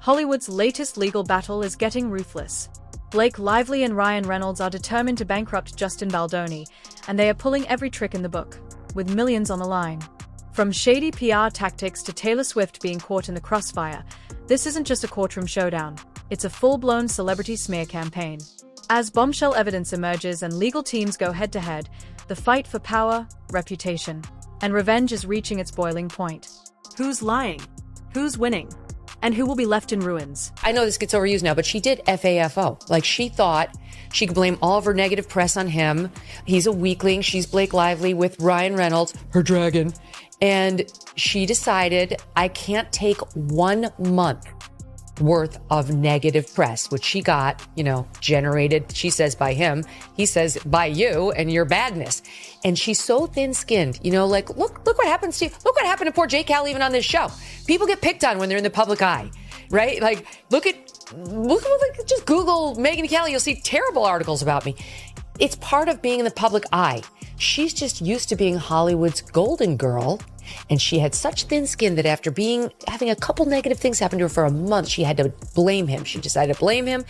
Hollywood's latest legal battle is getting ruthless. Blake Lively and Ryan Reynolds are determined to bankrupt Justin Baldoni, and they are pulling every trick in the book, with millions on the line. From shady PR tactics to Taylor Swift being caught in the crossfire, this isn't just a courtroom showdown, it's a full-blown celebrity smear campaign. As bombshell evidence emerges and legal teams go head-to-head, the fight for power, reputation, and revenge is reaching its boiling point. Who's lying? Who's winning? And who will be left in ruins? I know this gets overused now, but she did FAFO. Like, she thought she could blame all of her negative press on him. He's a weakling. She's Blake Lively with Ryan Reynolds, her dragon. And she decided, I can't take 1 month worth of negative press, which she got, generated, she says, by him. He says, by you and your badness. And she's so thin-skinned, look what happens to you. Look what happened to poor J. Cal even on this show. People get picked on when they're in the public eye, right? Like, just Google Megyn Kelly. You'll see terrible articles about me. It's part of being in the public eye. She's just used to being Hollywood's golden girl. And she had such thin skin that after having a couple negative things happen to her for a month, she had to blame him. She decided to blame him.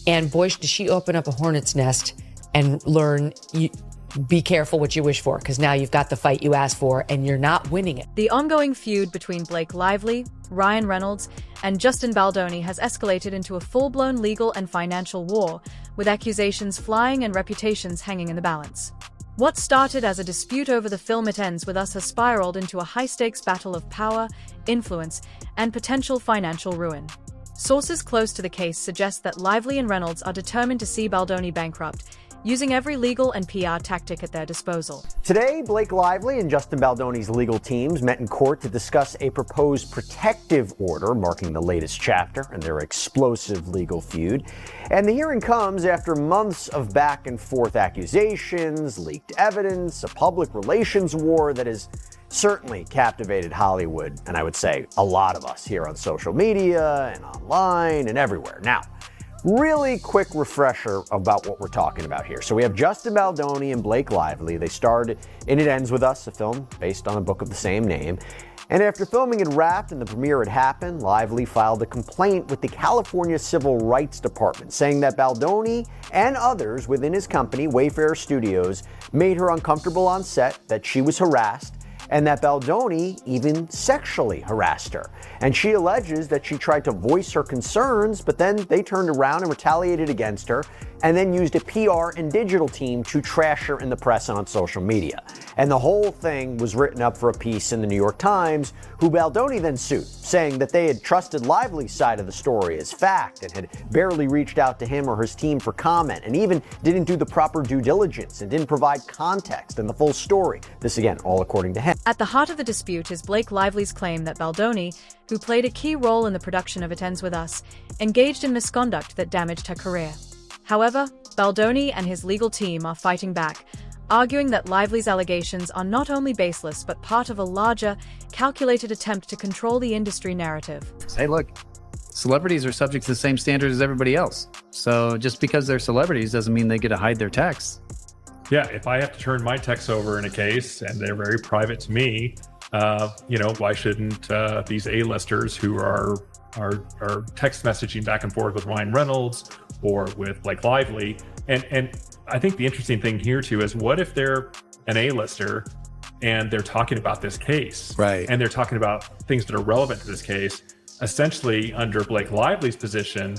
And boy, did she open up a hornet's nest and learn, be careful what you wish for, because now you've got the fight you asked for and you're not winning it. The ongoing feud between Blake Lively, Ryan Reynolds, and Justin Baldoni has escalated into a full-blown legal and financial war, with accusations flying and reputations hanging in the balance. What started as a dispute over the film It Ends With Us has spiraled into a high-stakes battle of power, influence, and potential financial ruin. Sources close to the case suggest that Lively and Reynolds are determined to see Baldoni bankrupt, using every legal and PR tactic at their disposal. Today, Blake Lively and Justin Baldoni's legal teams met in court to discuss a proposed protective order marking the latest chapter in their explosive legal feud. And the hearing comes after months of back and forth accusations, leaked evidence, a public relations war that has certainly captivated Hollywood, and I would say a lot of us here on social media and online and everywhere. Now, really quick refresher about what we're talking about here. So we have Justin Baldoni and Blake Lively. They starred in It Ends With Us, a film based on a book of the same name. And after filming had wrapped and the premiere had happened, Lively filed a complaint with the California Civil Rights Department, saying that Baldoni and others within his company, Wayfair Studios, made her uncomfortable on set, that she was harassed, and that Baldoni even sexually harassed her. And she alleges that she tried to voice her concerns, but then they turned around and retaliated against her, and then used a PR and digital team to trash her in the press and on social media. And the whole thing was written up for a piece in the New York Times, who Baldoni then sued, saying that they had trusted Lively's side of the story as fact and had barely reached out to him or his team for comment, and even didn't do the proper due diligence and didn't provide context and the full story. This again, all according to him. At the heart of the dispute is Blake Lively's claim that Baldoni, who played a key role in the production of It Ends With Us, engaged in misconduct that damaged her career. However, Baldoni and his legal team are fighting back, arguing that Lively's allegations are not only baseless but part of a larger, calculated attempt to control the industry narrative. Hey, look, celebrities are subject to the same standards as everybody else. So just because they're celebrities doesn't mean they get to hide their texts. Yeah, if I have to turn my texts over in a case and they're very private to me, why shouldn't these A-listers who are text messaging back and forth with Ryan Reynolds or with Blake Lively? And I think the interesting thing here too is, what if they're an A-lister and they're talking about this case, right? And they're talking about things that are relevant to this case. Essentially, under Blake Lively's position,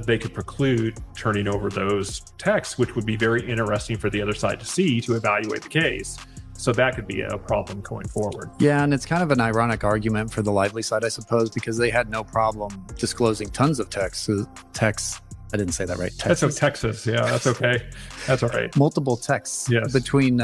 they could preclude turning over those texts, which would be very interesting for the other side to see, to evaluate the case. So that could be a problem going forward. Yeah, and it's kind of an ironic argument for the Lively side, I suppose, because they had no problem disclosing tons of texts. I didn't say that right. Texas. That's Texas. Yeah, that's okay. That's all right. Multiple texts between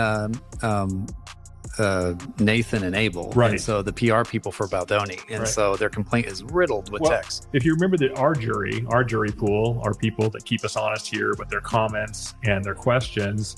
Nathan and Abel. Right. And so the PR people for Baldoni. And so their complaint is riddled with text. If you remember that our jury pool are people that keep us honest here with their comments and their questions.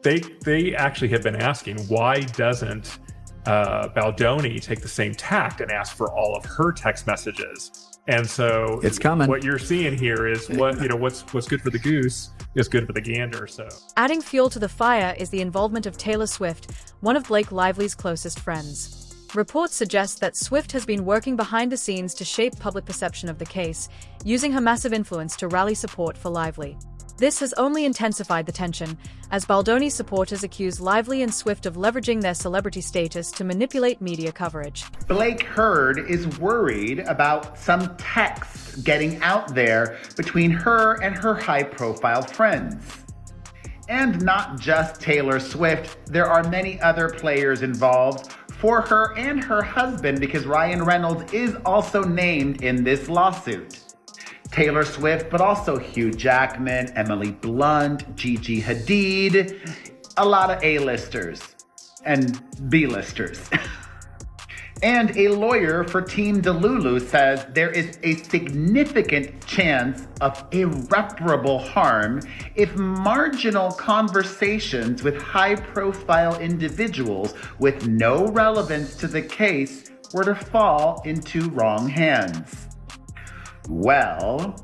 They actually have been asking, why doesn't Baldoni take the same tact and ask for all of her text messages? And so it's coming. What you're seeing here is what's good for the goose is good for the gander. So adding fuel to the fire is the involvement of Taylor Swift, one of Blake Lively's closest friends. Reports suggest that Swift has been working behind the scenes to shape public perception of the case, using her massive influence to rally support for Lively. This has only intensified the tension, as Baldoni supporters accuse Lively and Swift of leveraging their celebrity status to manipulate media coverage. Blake Hurd is worried about some texts getting out there between her and her high-profile friends. And not just Taylor Swift, there are many other players involved for her and her husband, because Ryan Reynolds is also named in this lawsuit. Taylor Swift, but also Hugh Jackman, Emily Blunt, Gigi Hadid, a lot of A-listers and B-listers. And a lawyer for Team Delulu says there is a significant chance of irreparable harm if marginal conversations with high-profile individuals with no relevance to the case were to fall into wrong hands. Well,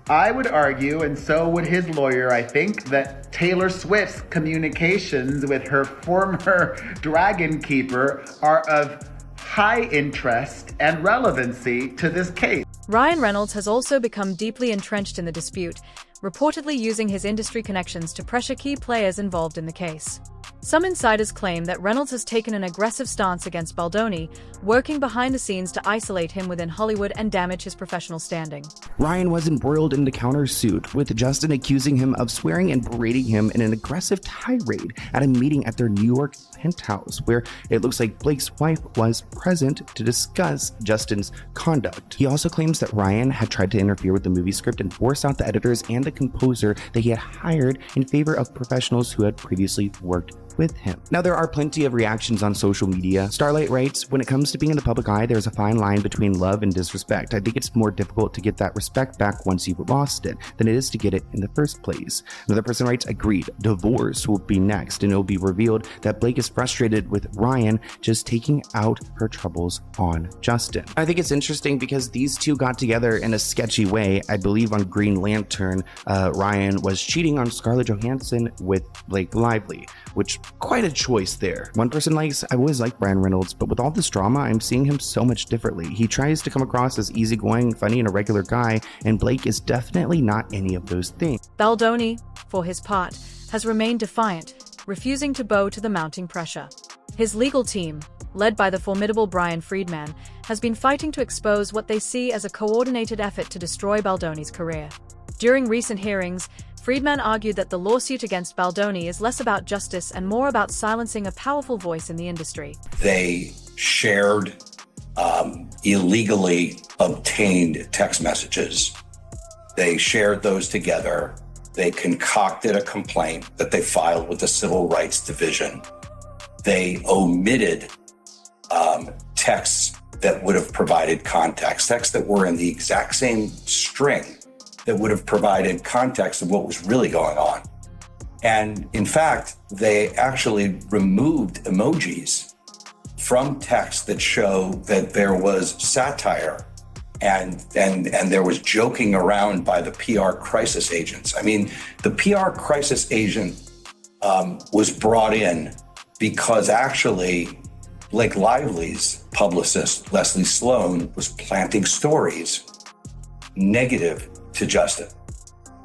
I would argue, and so would his lawyer, I think, that Taylor Swift's communications with her former dragon keeper are of high interest and relevancy to this case. Ryan Reynolds has also become deeply entrenched in the dispute, reportedly using his industry connections to pressure key players involved in the case. Some insiders claim that Reynolds has taken an aggressive stance against Baldoni, working behind the scenes to isolate him within Hollywood and damage his professional standing. Ryan was embroiled in the countersuit, with Justin accusing him of swearing and berating him in an aggressive tirade at a meeting at their New York penthouse, where it looks like Blake's wife was present to discuss Justin's conduct. He also claims that Ryan had tried to interfere with the movie script and force out the editors and the composer that he had hired in favor of professionals who had previously worked with him. Now, there are plenty of reactions on social media. Starlight writes, when it comes to being in the public eye, there's a fine line between love and disrespect. I think it's more difficult to get that respect back once you've lost it than it is to get it in the first place. Another person writes, agreed, divorce will be next, and it will be revealed that Blake is frustrated with Ryan just taking out her troubles on Justin. I think it's interesting because these two got together in a sketchy way. I believe on Green Lantern, Ryan was cheating on Scarlett Johansson with Blake Lively, which quite a choice there. One person likes, I always liked Ryan Reynolds, but with all this drama, I'm seeing him so much differently. He tries to come across as easygoing, funny, and a regular guy, and Blake is definitely not any of those things. Baldoni, for his part, has remained defiant, refusing to bow to the mounting pressure. His legal team, led by the formidable Brian Friedman, has been fighting to expose what they see as a coordinated effort to destroy Baldoni's career. During recent hearings, Friedman argued that the lawsuit against Baldoni is less about justice and more about silencing a powerful voice in the industry. They shared illegally obtained text messages. They shared those together. They concocted a complaint that they filed with the Civil Rights Division. They omitted texts that would have provided context, texts that were in the exact same string that would have provided context of what was really going on. And in fact, they actually removed emojis from texts that show that there was satire and there was joking around by the PR crisis agents. I mean, the PR crisis agent was brought in because actually Blake Lively's publicist, Leslie Sloan, was planting stories negative to Justin.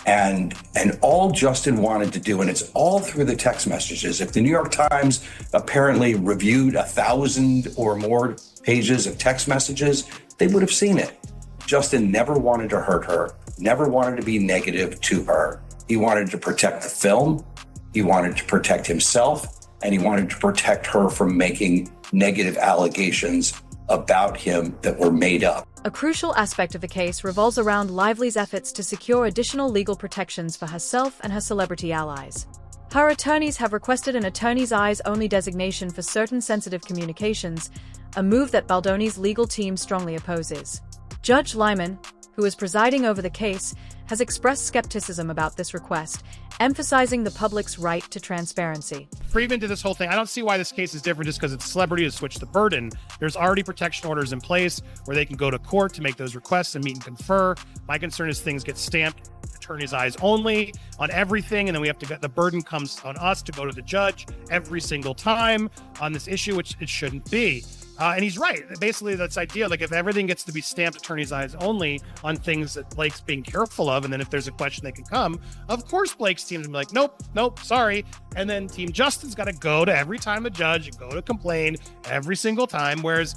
And all Justin wanted to do, and it's all through the text messages. If the New York Times apparently reviewed 1,000 or more pages of text messages, they would have seen it. Justin never wanted to hurt her, never wanted to be negative to her. He wanted to protect the film, he wanted to protect himself, and he wanted to protect her from making negative allegations about him that were made up. A crucial aspect of the case revolves around Lively's efforts to secure additional legal protections for herself and her celebrity allies. Her attorneys have requested an attorney's eyes-only designation for certain sensitive communications, a move that Baldoni's legal team strongly opposes. Judge Lyman, who is presiding over the case, has expressed skepticism about this request, emphasizing the public's right to transparency. Friedman did this whole thing. I don't see why this case is different just because it's celebrity to switch the burden. There's already protection orders in place where they can go to court to make those requests and meet and confer. My concern is things get stamped attorney's eyes only on everything, and then we have to get the burden comes on us to go to the judge every single time on this issue, which it shouldn't be. And he's right. Basically, that's idea. Like, if everything gets to be stamped attorney's eyes only on things that Blake's being careful of, and then if there's a question that can come, of course Blake's team's gonna be like, nope, sorry. And then Team Justin's got to go to every time a judge and go to complain every single time. Whereas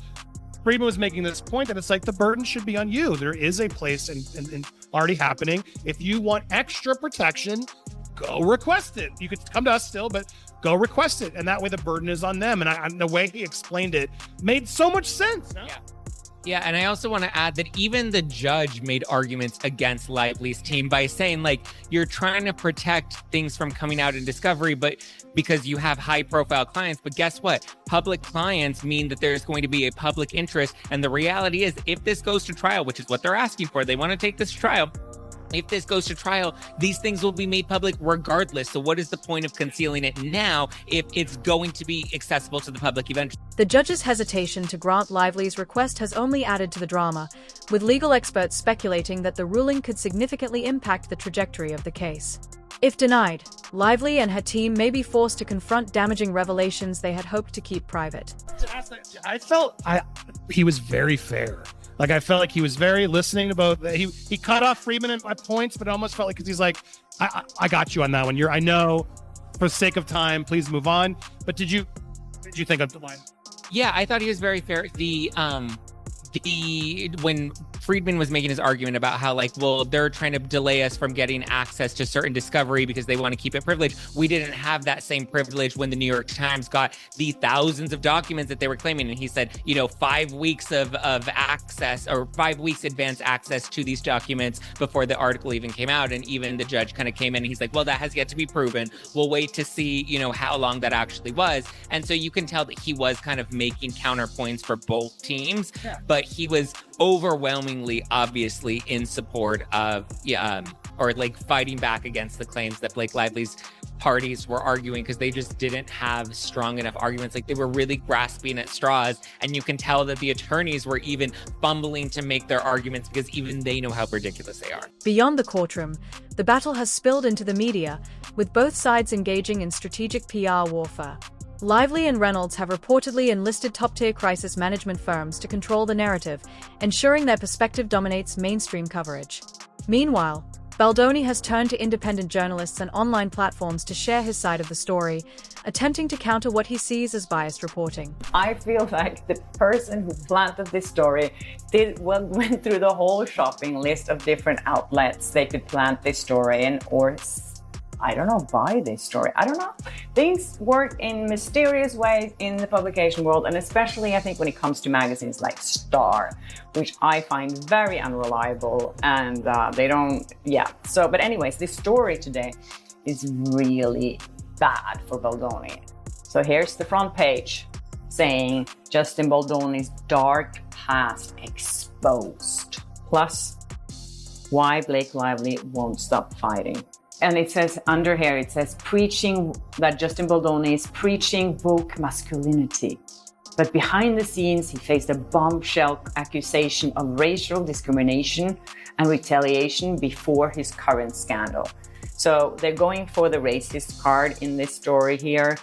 Friedman was making this point that it's like the burden should be on you. There is a place and already happening. If you want extra protection, go request it. You could come to us still, but go request it. And that way the burden is on them. And the way he explained it made so much sense. No? Yeah, and I also want to add that even the judge made arguments against Lively's team by saying, like, you're trying to protect things from coming out in discovery, but because you have high-profile clients. But guess what? Public clients mean that there's going to be a public interest. And the reality is, if this goes to trial, which is what they're asking for, they want to take this to trial. If this goes to trial, these things will be made public regardless. So what is the point of concealing it now if it's going to be accessible to the public eventually? The judge's hesitation to grant Lively's request has only added to the drama, with legal experts speculating that the ruling could significantly impact the trajectory of the case. If denied, Lively and her team may be forced to confront damaging revelations they had hoped to keep private. I felt he was very fair. Like, I felt like he was very listening to both. He cut off Friedman at my points, but it almost felt like, because he's like, I got you on that one. I know, for the sake of time, please move on. But what did you think of the line? Yeah, I thought he was very fair. When Friedman was making his argument about how, like, well, they're trying to delay us from getting access to certain discovery because they want to keep it privileged. We didn't have that same privilege when the New York Times got the thousands of documents that they were claiming. And he said, 5 weeks of access, or 5 weeks advance access to these documents before the article even came out. And even the judge kind of came in and he's like, well, that has yet to be proven. We'll wait to see, how long that actually was. And so you can tell that he was kind of making counterpoints for both teams, but he was overwhelmingly, obviously, in support of, or like fighting back against the claims that Blake Lively's parties were arguing, because they just didn't have strong enough arguments. Like, they were really grasping at straws, and you can tell that the attorneys were even fumbling to make their arguments because even they know how ridiculous they are. Beyond the courtroom, the battle has spilled into the media, with both sides engaging in strategic PR warfare. Lively and Reynolds have reportedly enlisted top-tier crisis management firms to control the narrative, ensuring their perspective dominates mainstream coverage. Meanwhile, Baldoni has turned to independent journalists and online platforms to share his side of the story, attempting to counter what he sees as biased reporting. I feel like the person who planted this story went through the whole shopping list of different outlets they could plant this story in, or buy this story. I don't know. Things work in mysterious ways in the publication world, and especially I think when it comes to magazines like Star, which I find very unreliable, and they don't, So, but anyways, this story today is really bad for Baldoni. So here's the front page saying Justin Baldoni's dark past exposed. Plus, why Blake Lively won't stop fighting. And it says under here, preaching that Justin Baldoni is preaching woke masculinity. But behind the scenes, he faced a bombshell accusation of racial discrimination and retaliation before his current scandal. So they're going for the racist card in this story here.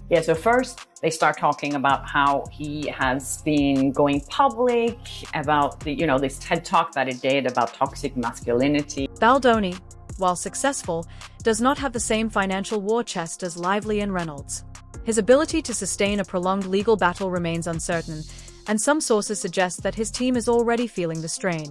Yeah, so first they start talking about how he has been going public about the, this TED Talk that he did about toxic masculinity. Baldoni, while successful, does not have the same financial war chest as Lively and Reynolds. His ability to sustain a prolonged legal battle remains uncertain, and some sources suggest that his team is already feeling the strain.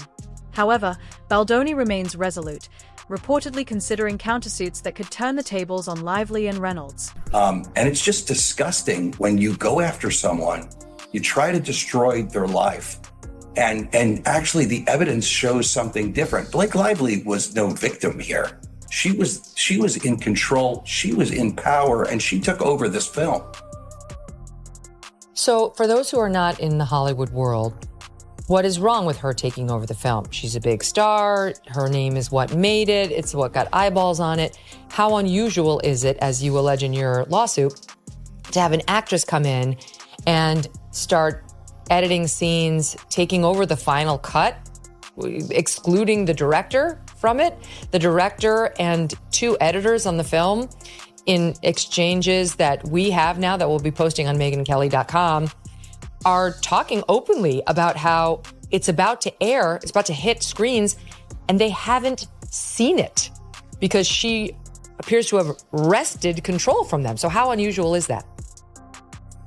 However, Baldoni remains resolute, reportedly considering countersuits that could turn the tables on Lively and Reynolds. And it's just disgusting when you go after someone, you try to destroy their life. And actually the evidence shows something different. Blake Lively was no victim here. She was in control, she was in power, and she took over this film. So for those who are not in the Hollywood world, what is wrong with her taking over the film? She's a big star. Her name is what made it. It's what got eyeballs on it. How unusual is it, as you allege in your lawsuit, to have an actress come in and start editing scenes, taking over the final cut, excluding the director from it, the director and 2 editors on the film, in exchanges that we have now that we'll be posting on megankelly.com, are talking openly about how it's about to air, it's about to hit screens, and they haven't seen it because she appears to have wrested control from them. So how unusual is that?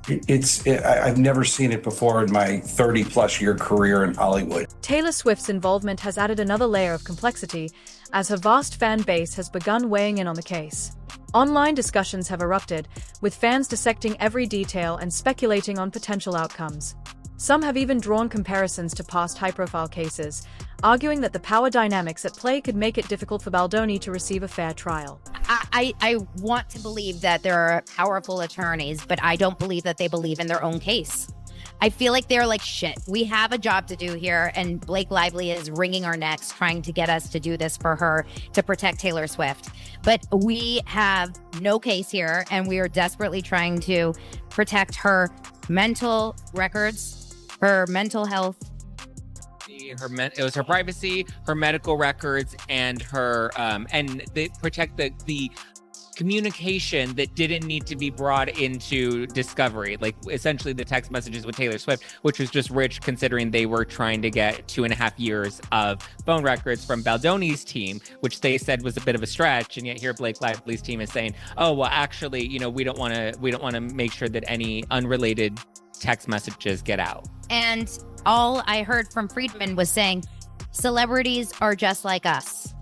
I've never seen it before in my 30-plus year career in Hollywood. Taylor Swift's involvement has added another layer of complexity as her vast fan base has begun weighing in on the case. Online discussions have erupted, with fans dissecting every detail and speculating on potential outcomes. Some have even drawn comparisons to past high-profile cases, arguing that the power dynamics at play could make it difficult for Baldoni to receive a fair trial. I want to believe that there are powerful attorneys, but I don't believe that they believe in their own case. I feel like they're like, shit, we have a job to do here, and Blake Lively is wringing our necks trying to get us to do this for her to protect Taylor Swift. But we have no case here, and we are desperately trying to protect her mental records, her mental health. It was her privacy, her medical records, and her and they protect the communication that didn't need to be brought into discovery, like essentially the text messages with Taylor Swift, which was just rich considering they were trying to get 2.5 years of phone records from Baldoni's team, which they said was a bit of a stretch. And yet here Blake Lively's team is saying, oh, well, actually, we don't want to make sure that any unrelated text messages get out. And all I heard from Friedman was saying, celebrities are just like us.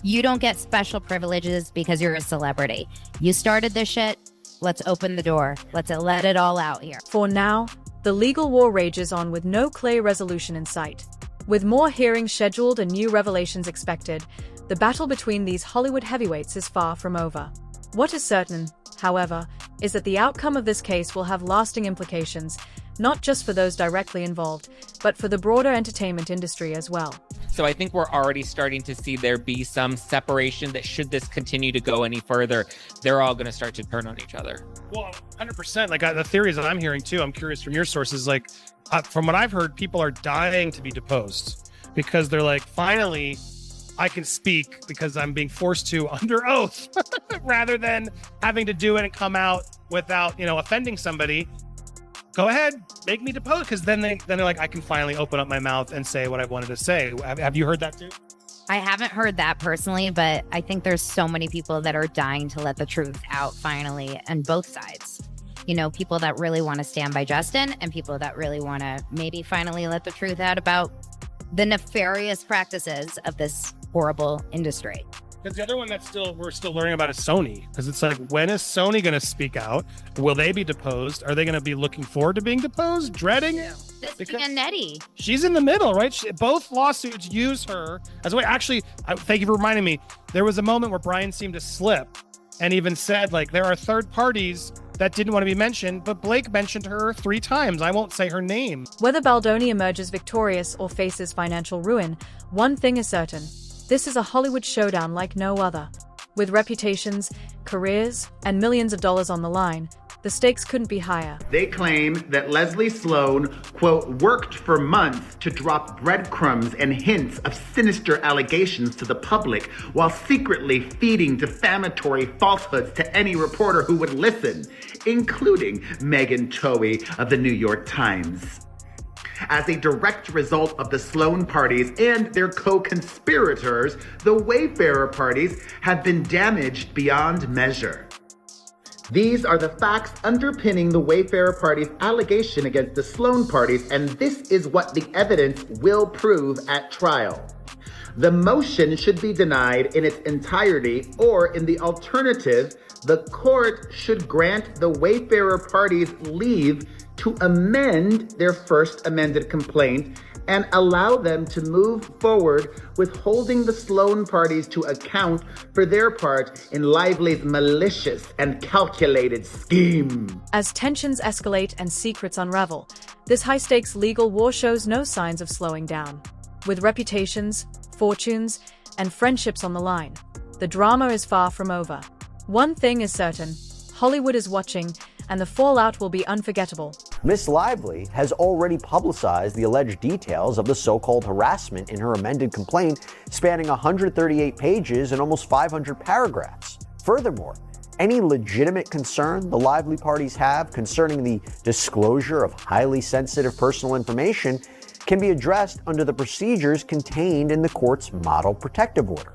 You don't get special privileges because you're a celebrity. You started this shit. Let's open the door. Let's let it all out here. For now, the legal war rages on with no clear resolution in sight. With more hearings scheduled and new revelations expected, the battle between these Hollywood heavyweights is far from over. What is certain, however, is that the outcome of this case will have lasting implications, not just for those directly involved, but for the broader entertainment industry as well. So I think we're already starting to see there be some separation that should this continue to go any further, they're all going to start to turn on each other. Well, 100%. Like the theories that I'm hearing too, I'm curious from your sources, like from what I've heard, people are dying to be deposed because they're like, finally, I can speak because I'm being forced to under oath rather than having to do it and come out without, offending somebody. Go ahead, make me deposed, because then they're like, I can finally open up my mouth and say what I wanted to say. Have you heard that too? I haven't heard that personally, but I think there's so many people that are dying to let the truth out finally on both sides. People that really want to stand by Justin and people that really want to maybe finally let the truth out about the nefarious practices of this horrible industry. Because the other one we're still learning about is Sony. Because it's like, when is Sony going to speak out? Will they be deposed? Are they going to be looking forward to being deposed? Dreading it? And Nettie. She's in the middle, right? Both lawsuits use her as a way. Actually, thank you for reminding me. There was a moment where Brian seemed to slip and even said, like, there are third parties that didn't want to be mentioned, but Blake mentioned her 3 times. I won't say her name. Whether Baldoni emerges victorious or faces financial ruin, one thing is certain. This is a Hollywood showdown like no other. With reputations, careers, and millions of dollars on the line, the stakes couldn't be higher. They claim that Leslie Sloan, quote, worked for months to drop breadcrumbs and hints of sinister allegations to the public while secretly feeding defamatory falsehoods to any reporter who would listen, including Megan Towie of the New York Times. As a direct result of the Sloan parties and their co-conspirators, the Wayfarer parties have been damaged beyond measure. These are the facts underpinning the Wayfarer party's allegation against the Sloan parties, and this is what the evidence will prove at trial. The motion should be denied in its entirety, or in the alternative, the court should grant the Wayfarer parties leave to amend their first amended complaint and allow them to move forward with holding the Sloan parties to account for their part in Lively's malicious and calculated scheme. As tensions escalate and secrets unravel, this high-stakes legal war shows no signs of slowing down. With reputations, fortunes, and friendships on the line, the drama is far from over. One thing is certain, Hollywood is watching, and the fallout will be unforgettable. Miss Lively has already publicized the alleged details of the so-called harassment in her amended complaint, spanning 138 pages and almost 500 paragraphs. Furthermore, Any legitimate concern the Lively parties have concerning the disclosure of highly sensitive personal information can be addressed under the procedures contained in the court's model protective order.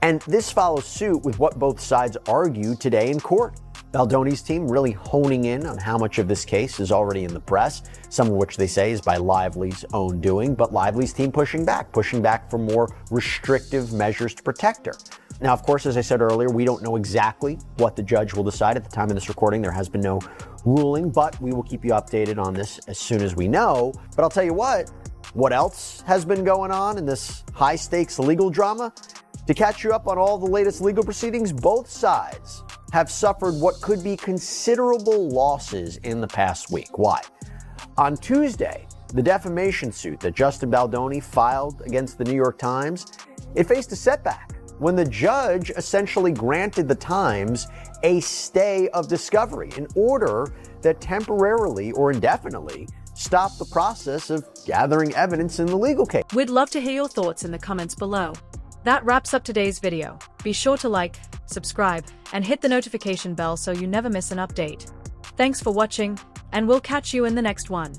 And this follows suit with what both sides argue today in court. Baldoni's team really honing in on how much of this case is already in the press, some of which they say is by Lively's own doing, but Lively's team pushing back for more restrictive measures to protect her. Now, of course, as I said earlier, we don't know exactly what the judge will decide. At the time of this recording, there has been no ruling, but we will keep you updated on this as soon as we know. But I'll tell you what else has been going on in this high-stakes legal drama? To catch you up on all the latest legal proceedings, both sides have suffered what could be considerable losses in the past week. Why? On Tuesday, the defamation suit that Justin Baldoni filed against the New York Times, it faced a setback when the judge essentially granted the Times a stay of discovery, an order that temporarily or indefinitely stopped the process of gathering evidence in the legal case. We'd love to hear your thoughts in the comments below. That wraps up today's video. Be sure to like, subscribe, and hit the notification bell so you never miss an update. Thanks for watching, and we'll catch you in the next one.